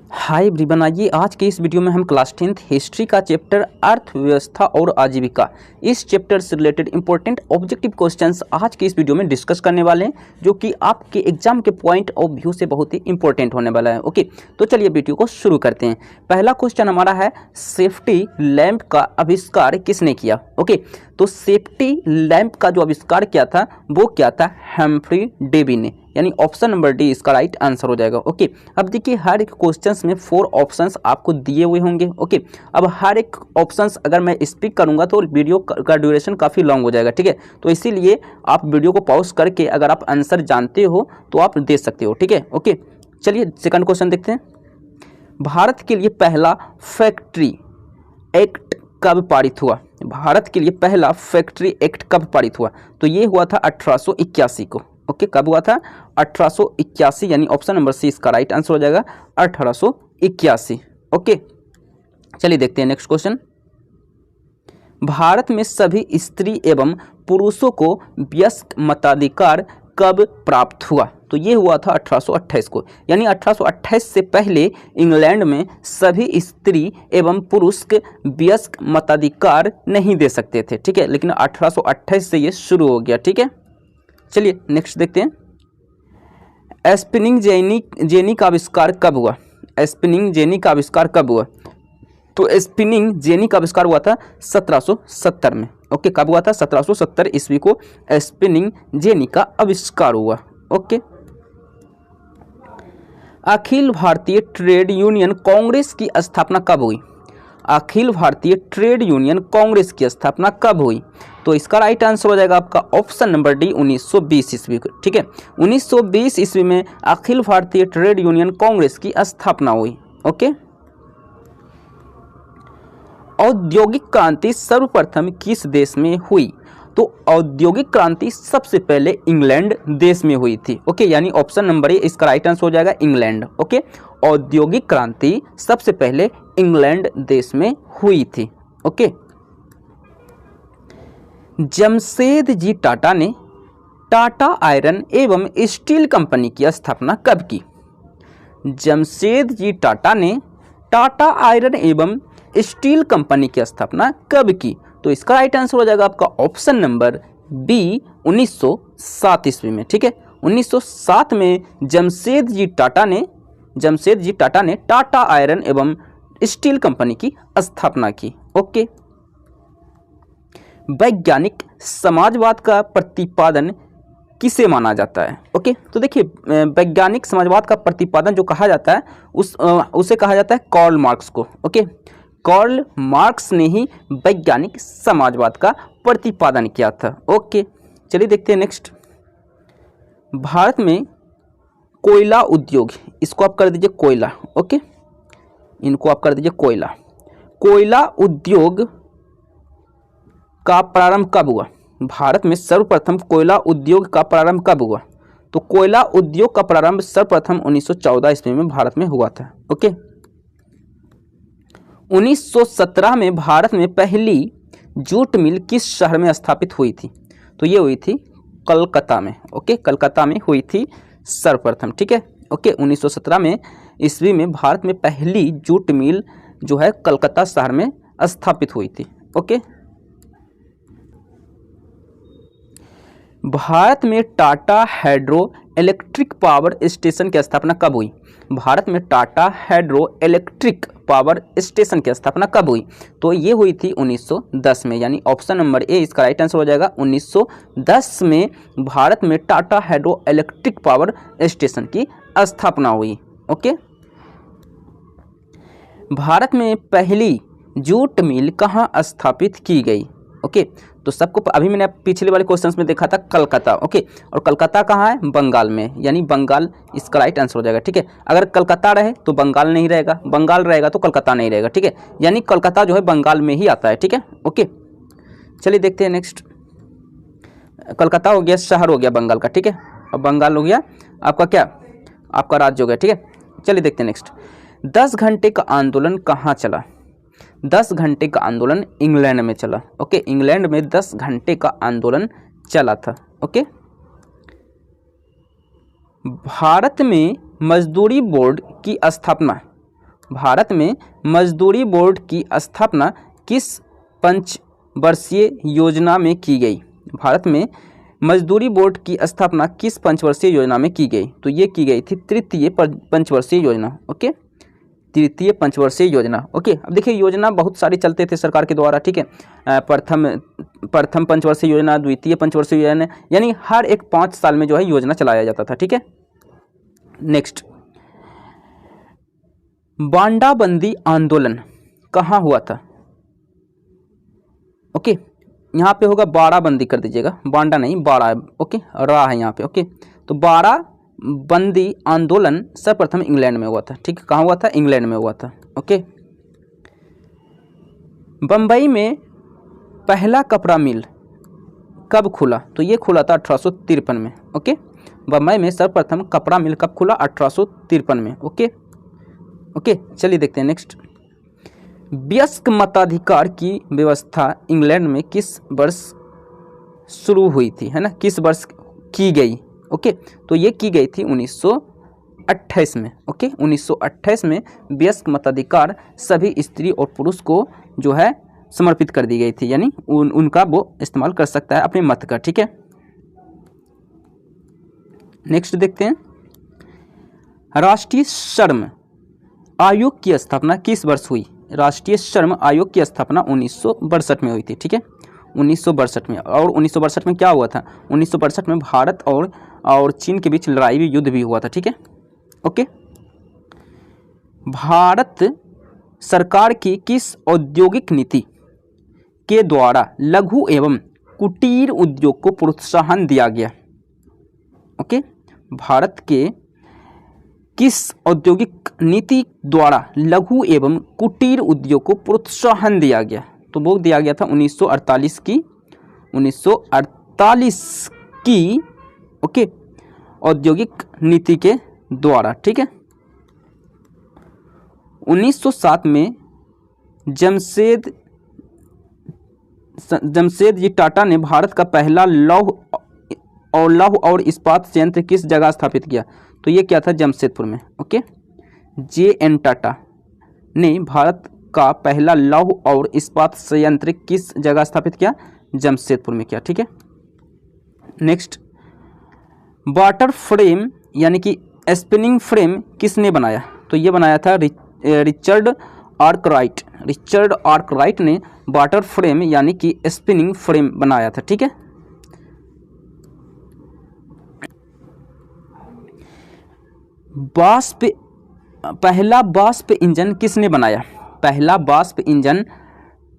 Hi everyone, आइए आज के इस वीडियो में हम क्लास 10th हिस्ट्री का चैप्टर अर्थव्यवस्था और आजीविका इस चैप्टर से रिलेटेड इंपॉर्टेंट ऑब्जेक्टिव क्वेश्चंस आज के इस वीडियो में डिस्कस करने वाले हैं, जो कि आपके एग्जाम के पॉइंट ऑफ व्यू से बहुत ही इंपॉर्टेंट होने वाला है। ओके, तो चलिए वीडियो को शुरू करते हैं। पहला क्वेश्चन हमारा है, सेफ्टी लैंप का आविष्कार किसने किया? ओके, तो सेफ्टी लैंप का जो आविष्कार किया था वो क्या था? हम्फ्री डेवी ने, यानी ऑप्शन नंबर डी इसका राइट आंसर हो जाएगा। ओके, अब देखिए हर एक क्वेश्चंस में 4 ऑप्शंस आपको दिए हुए होंगे। ओके, अब हर एक ऑप्शंस अगर मैं स्पीक करूंगा तो वीडियो का ड्यूरेशन काफ़ी लॉन्ग हो जाएगा, ठीक है। तो इसीलिए आप वीडियो को पॉज करके अगर आप आंसर जानते हो तो आप दे सकते हो, ठीक है। ओके, चलिए सेकंड क्वेश्चन देखते हैं। भारत के लिए पहला फैक्ट्री एक्ट कब पारित हुआ? भारत के लिए पहला फैक्ट्री एक्ट कब पारित हुआ? तो ये हुआ था 1881 को। ओके, कब हुआ था? 1881, यानी ऑप्शन नंबर सी इसका राइट आंसर हो जाएगा, 1881। ओके, चलिए देखते हैं नेक्स्ट क्वेश्चन। भारत में सभी स्त्री एवं पुरुषों को वयस्क मताधिकार कब प्राप्त हुआ? तो ये हुआ था 1828 को, यानी 1828 से पहले इंग्लैंड में सभी स्त्री एवं पुरुष के वयस्क मताधिकार नहीं दे सकते थे, ठीक है। लेकिन 1828 से ये शुरू हो गया, ठीक है। चलिए नेक्स्ट देखते हैं। स्पिनिंग जेनी का आविष्कार कब हुआ? स्पिनिंग जेनी का आविष्कार कब हुआ? तो स्पिनिंग जेनी का आविष्कार हुआ था 1770 में। ओके, कब हुआ था? 1770 ईस्वी को स्पिनिंग जेनी का आविष्कार हुआ। Okay, Akhil Bharatiya trade union Congress की स्थापना कब हुई? अखिल भारतीय ट्रेड यूनियन कांग्रेस की स्थापना कब हुई? तो इसका राइट आंसर हो जाएगा आपका ऑप्शन नंबर डी, 1920 ईस्वी को, ठीक है। 1920 ईस्वी में अखिल भारतीय ट्रेड यूनियन कांग्रेस की स्थापना हुई। ओके, औद्योगिक क्रांति सर्वप्रथम किस देश में हुई? तो औद्योगिक क्रांति सबसे पहले इंग्लैंड देश में हुई थी। ओके, यानी ऑप्शन नंबर ए इसका राइट आंसर हो जाएगा, इंग्लैंड। ओके, औद्योगिक क्रांति सबसे पहले इंग्लैंड देश में हुई थी। ओके, जमशेदजी टाटा ने टाटा आयरन एवं स्टील कंपनी की स्थापना कब की? जमशेदजी टाटा ने टाटा आयरन एवं स्टील कंपनी की स्थापना कब की? तो इसका राइट आंसर हो जाएगा आपका ऑप्शन नंबर बी, 1907 ईस्वी में, ठीक है। 1907 में जमशेदजी टाटा ने टाटा आयरन एवं स्टील कंपनी की स्थापना की। ओके, वैज्ञानिक समाजवाद का प्रतिपादन किसे माना जाता है? ओके, तो देखिए वैज्ञानिक समाजवाद का प्रतिपादन जो कहा जाता है उसे कहा जाता है कार्ल मार्क्स को। ओके, कार्ल मार्क्स ने ही वैज्ञानिक समाजवाद का प्रतिपादन किया था। ओके, चलिए देखते हैं नेक्स्ट। भारत में कोयला उद्योग, इसको आप कर दीजिए कोयला। ओके, इनको आप कर दीजिए कोयला। कोयला उद्योग का प्रारंभ कब हुआ? भारत में सर्वप्रथम कोयला उद्योग का प्रारंभ कब हुआ? तो कोयला उद्योग का प्रारंभ सर्वप्रथम 1914 ईस्वी में भारत में हुआ था। ओके, 1917 में भारत में पहली जूट मिल किस शहर में स्थापित हुई थी? तो ये हुई थी कलकत्ता में। ओके, कलकत्ता में हुई थी सर्वप्रथम, ठीक है। ओके, 1917 में ईस्वी में भारत में पहली जूट मिल जो है कलकत्ता शहर में स्थापित हुई थी। ओके, भारत में Tata hydro electric power station की स्थापना कब हुई? भारत में Tata hydro electric power station की स्थापना कब हुई? तो ये हुई थी 1910 में, यानी ऑप्शन नंबर ए इसका राइट आंसर हो जाएगा। 1910 में भारत में Tata hydro electric power station की स्थापना हुई। ओके, भारत में पहली जूट मिल कहाँ स्थापित की गई? ओके, तो सबको अभी मैंने पिछले वाले क्वेश्चंस में देखा था कलकत्ता। ओके, और कलकत्ता कहाँ है? बंगाल में, यानी बंगाल इसका राइट आंसर हो जाएगा, ठीक है। अगर कलकत्ता रहे तो बंगाल नहीं रहेगा, बंगाल रहेगा तो कलकत्ता नहीं रहेगा, ठीक है। यानी कलकत्ता जो है बंगाल में ही आता है, ठीक है। ओके, चलिए देखते हैं नेक्स्ट। कलकत्ता हो गया शहर हो गया बंगाल का, ठीक है। अब बंगाल हो गया आपका क्या? आपका राज्य हो गया, ठीक है। चलिए देखते हैं नेक्स्ट। 10 घंटे का आंदोलन कहाँ चला? 10 घंटे का आंदोलन इंग्लैंड में चला। ओके, इंग्लैंड में 10 घंटे का आंदोलन चला था। ओके, भारत में मजदूरी बोर्ड की स्थापना भारत में मजदूरी बोर्ड की स्थापना किस पंचवर्षीय योजना में की गई? भारत में मजदूरी बोर्ड की स्थापना किस पंचवर्षीय योजना में की गई? तो ये की गई थी तृतीय पंचवर्षीय योजना। ओके, तृतीय पंचवर्षीय योजना। ओके, अब देखिए योजना बहुत सारी चलते थे सरकार के द्वारा, ठीक है। प्रथम पंचवर्षीय योजना, द्वितीय पंचवर्षीय योजना, यानी हर एक 5 साल में जो है योजना चलाया जाता था, ठीक है। नेक्स्ट, बांडाबंदी आंदोलन कहाँ हुआ था? ओके, यहाँ पे होगा बाड़ाबंदी कर दीजिएगा, बांडा नहीं बाड़ा, ओके, रा है यहाँ पे। ओके, तो बाड़ाबंदी आंदोलन सर्वप्रथम इंग्लैंड में हुआ था, ठीक है। कहाँ हुआ था? इंग्लैंड में हुआ था। ओके, बम्बई में पहला कपड़ा मिल कब खुला? तो ये खुला था 1853 में। ओके, बम्बई में सर्वप्रथम कपड़ा मिल कब खुला? 1853 में। ओके ओके, चलिए देखते हैं नेक्स्ट। वयस्क मताधिकार की व्यवस्था इंग्लैंड में किस वर्ष शुरू हुई थी, है ना? किस वर्ष की गई? ओके, तो ये की गई थी 1928 में। ओके, 1928 में वयस्क मताधिकार सभी स्त्री और पुरुष को जो है समर्पित कर दी गई थी, यानी उनका वो इस्तेमाल कर सकता है अपने मत का, ठीक है। नेक्स्ट देखते हैं, राष्ट्रीय श्रम आयोग की स्थापना किस वर्ष हुई? राष्ट्रीय श्रम आयोग की स्थापना 1962 में हुई थी, ठीक है, 1962 में। और 1962 में क्या हुआ था? 1962 में भारत और चीन के बीच लड़ाई भी, युद्ध भी हुआ था, ठीक है। ओके, भारत सरकार की किस औद्योगिक नीति के द्वारा लघु एवं कुटीर उद्योग को प्रोत्साहन दिया गया? ओके, भारत के किस औद्योगिक नीति द्वारा लघु एवं कुटीर उद्योग को प्रोत्साहन दिया गया? तो वो दिया गया था 1948 की ओके औद्योगिक नीति के द्वारा, ठीक है। 1907 में जमशेदजी टाटा ने भारत का पहला लौह और इस्पात संयंत्र किस जगह स्थापित किया? तो ये क्या था? जमशेदपुर में। ओके, JN टाटा ने भारत का पहला लौह और इस्पात संयंत्र किस जगह स्थापित किया? जमशेदपुर में किया, ठीक है। नेक्स्ट, वाटर फ्रेम यानी कि स्पिनिंग फ्रेम किसने बनाया? तो ये बनाया था रिचर्ड आर्कराइट ने वाटर फ्रेम यानी कि स्पिनिंग फ्रेम बनाया था, ठीक है। पहला वाष्प इंजन किसने बनाया? पहला वाष्प इंजन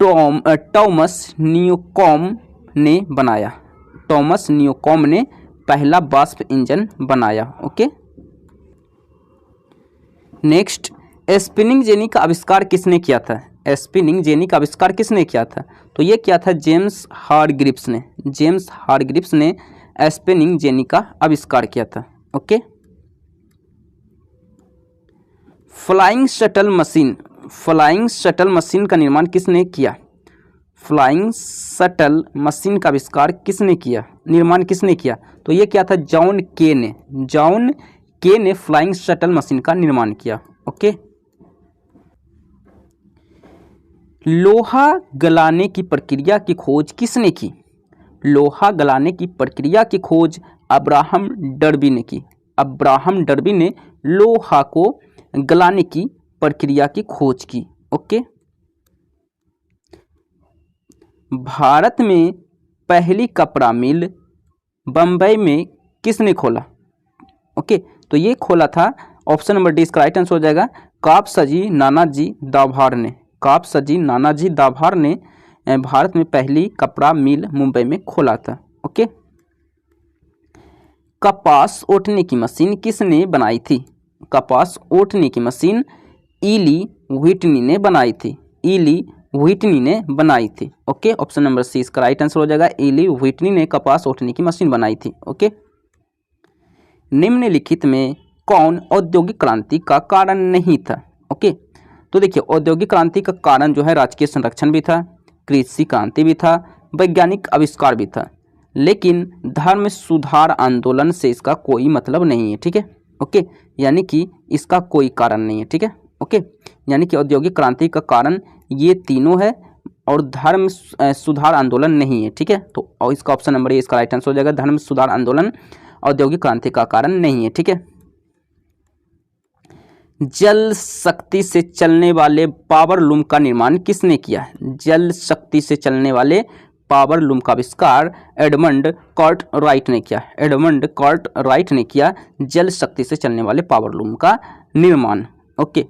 टॉमस न्यूकॉम्ब ने बनाया। टॉमस न्यूकॉम्ब ने पहला वाष्प इंजन बनाया। ओके, नेक्स्ट, स्पिनिंग जेनी का आविष्कार किसने किया था? स्पिनिंग जेनी का आविष्कार किसने किया था? तो ये किया था जेम्स हारग्रीव्स ने। जेम्स हारग्रीव्स ने स्पिनिंग जेनी का आविष्कार किया था। ओके, फ्लाइंग शटल मशीन का निर्माण किसने किया? फ्लाइंग शटल मशीन का आविष्कार किसने किया? निर्माण किसने किया? तो ये क्या था? जॉन के ने फ्लाइंग शटल मशीन का निर्माण किया। ओके, लोहा गलाने की प्रक्रिया की खोज किसने की? लोहा गलाने की प्रक्रिया की खोज अब्राहम डर्बी ने की। अब्राहम डर्बी ने लोहा को गलाने की प्रक्रिया की खोज की। ओके, भारत में पहली कपड़ा मिल बम्बई में किसने खोला? ओके, तो ये खोला था, ऑप्शन नंबर डी इसका राइट आंसर हो जाएगा, कापसजी नानाजी दाभार ने। कापसजी नानाजी दाभार ने भारत में पहली कपड़ा मिल मुंबई में खोला था। ओके, कपास ओटने की मशीन किसने बनाई थी? कपास ओटने की मशीन ईली व्हिटनी ने बनाई थी। ईली व्हिटनी ने बनाई थी। ओके, ऑप्शन नंबर सी इसका राइट आंसर हो जाएगा, ईली व्हिटनी ने कपास ओटने की मशीन बनाई थी। ओके, निम्नलिखित में कौन औद्योगिक क्रांति का कारण नहीं था? ओके, तो देखिए औद्योगिक क्रांति का कारण जो है राजकीय संरक्षण भी था, कृषि क्रांति भी था, वैज्ञानिक आविष्कार भी था, लेकिन धर्म सुधार आंदोलन से इसका कोई मतलब नहीं है। ठीक है, ओके, यानी कि इसका कोई कारण नहीं है। ठीक है, ओके, यानी कि औद्योगिक क्रांति का कारण ये तीनों है और धर्म सुधार आंदोलन नहीं है। ठीक है, तो और इसका ऑप्शन नंबर ए इसका राइट आंसर हो जाएगा। धर्म सुधार आंदोलन औद्योगिक क्रांति का कारण नहीं है। ठीक है, जल शक्ति से चलने वाले पावर लूम का निर्माण किसने किया? जल शक्ति से चलने वाले पावर लूम का आविष्कार एडमंड कार्टराइट ने किया। एडमंड कार्टराइट ने किया जल शक्ति से चलने वाले पावर लूम का निर्माण। ओके,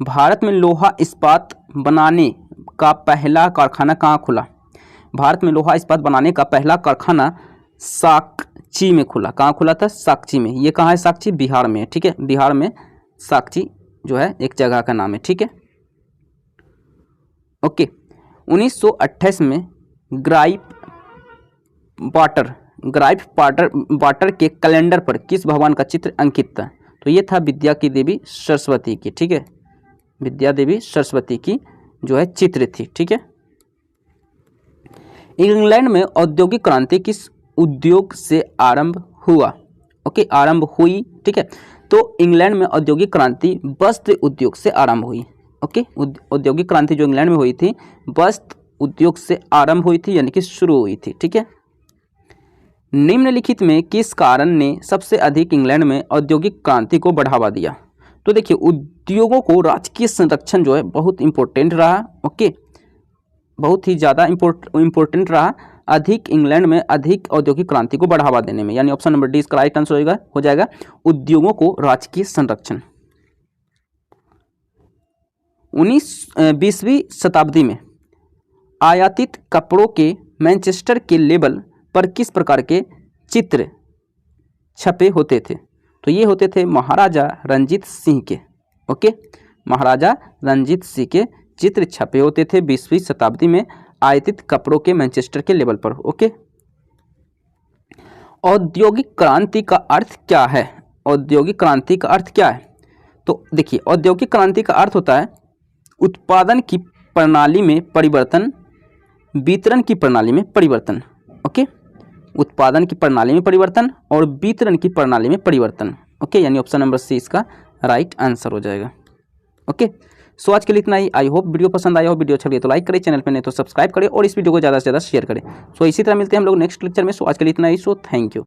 भारत में लोहा इस्पात बनाने का पहला कारखाना कहाँ खुला? भारत में लोहा इस्पात बनाने का पहला कारखाना साकची में खुला। कहाँ खुला था? साकची में। ये कहाँ है साकची? बिहार में है। ठीक है, बिहार में साकची जो है एक जगह का नाम है। ठीक है, ओके। 1928 में ग्राइप वाटर के कैलेंडर पर किस भगवान का चित्र अंकित था? तो ये था विद्या की देवी सरस्वती की। ठीक है, विद्या देवी सरस्वती की जो है चित्र थी। ठीक है, इंग्लैंड में औद्योगिक क्रांति किस उद्योग से आरंभ हुआ? ओके, आरंभ हुई। ठीक है, तो इंग्लैंड में औद्योगिक क्रांति वस्त्र उद्योग से आरंभ हुई। ओके, औद्योगिक क्रांति जो इंग्लैंड में हुई थी वस्त्र उद्योग से आरंभ हुई थी, यानी कि शुरू हुई थी। ठीक है, निम्नलिखित में किस कारण ने सबसे अधिक इंग्लैंड में औद्योगिक क्रांति को बढ़ावा दिया? तो देखिए, उद्योगों को राजकीय संरक्षण जो है बहुत इंपॉर्टेंट रहा। ओके, बहुत ही ज़्यादा इम्पोर्टेंट रहा अधिक इंग्लैंड में अधिक औद्योगिक क्रांति को बढ़ावा देने में, यानी ऑप्शन नंबर डी इसका राइट आंसर हो जाएगा उद्योगों को राजकीय संरक्षण। 20वीं शताब्दी में आयातित कपड़ों के मैनचेस्टर के लेबल पर किस प्रकार के चित्र छपे होते थे? तो ये होते थे महाराजा रणजीत सिंह के। ओके, महाराजा रणजीत सिंह के चित्र छपे होते थे 20वीं शताब्दी में आयातित कपड़ों के मैनचेस्टर के लेवल पर। ओके, औद्योगिक क्रांति का अर्थ क्या है? औद्योगिक क्रांति का अर्थ क्या है? तो देखिए, औद्योगिक क्रांति का अर्थ होता है उत्पादन की प्रणाली में परिवर्तन, वितरण की प्रणाली में परिवर्तन। ओके, उत्पादन की प्रणाली में परिवर्तन और वितरण की प्रणाली में परिवर्तन। ओके, यानी ऑप्शन नंबर सी इसका राइट आंसर हो जाएगा। ओके, सो आज के लिए इतना ही। आई होप वीडियो पसंद आया हो। वीडियो अच्छा लगे तो लाइक करें, चैनल पे नहीं तो सब्सक्राइब करें और इस वीडियो को ज़्यादा से ज़्यादा शेयर करें। सो इसी तरह मिलते हैं हम लोग नेक्स्ट लेक्चर में। सो आज के लिए इतना ही। So thank you.